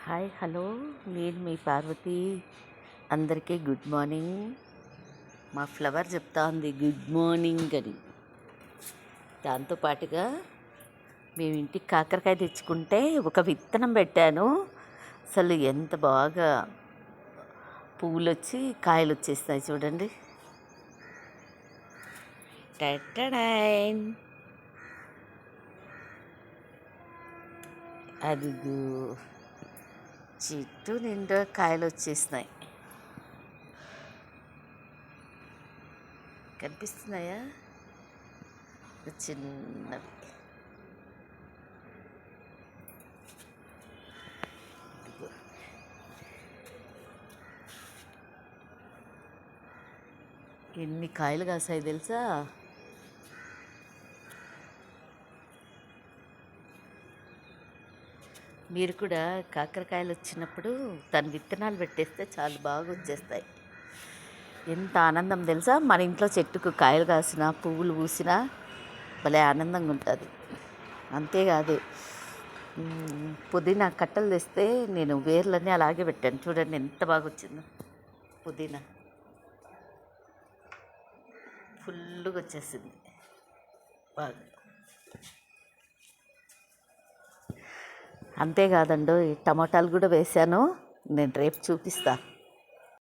Hi hello, నేను మీ పార్వతి. అందరికీ good morning. మా ఫ్లవర్ చెప్తా ఉంది గుడ్ మార్నింగ్ అని. దాంతోపాటుగా మేము ఇంటికి కాకరకాయ తెచ్చుకుంటే ఒక విత్తనం పెట్టాను. అసలు ఎంత బాగా పువ్వులు వచ్చి కాయలు వచ్చేస్తాయి చూడండి. టట్టడైన్ అదిగో చెట్టు నిండా కాయలు వచ్చేసినాయి. కనిపిస్తున్నాయా? చిన్నవి. ఎన్ని కాయలు కాసాయి తెలుసా? మీరు కూడా కాకరకాయలు వచ్చినప్పుడు దాని విత్తనాలు పెట్టేస్తే చాలా బాగా వచ్చేస్తాయి. ఎంత ఆనందం తెలుసా? మన ఇంట్లో చెట్టుకు కాయలు కాసినా పువ్వులు పూసినా భలే ఆనందంగా ఉంటుంది. అంతేకాదు, పుదీనా కట్టలు తెస్తే నేను వేర్లన్నీ అలాగే పెట్టాను. చూడండి ఎంత బాగా వచ్చిందో. పుదీనా ఫుల్గా వచ్చేసింది బాగా. అంతేకాదండి, టమాటాలు కూడా వేశాను. నేను రేపు చూపిస్తాను.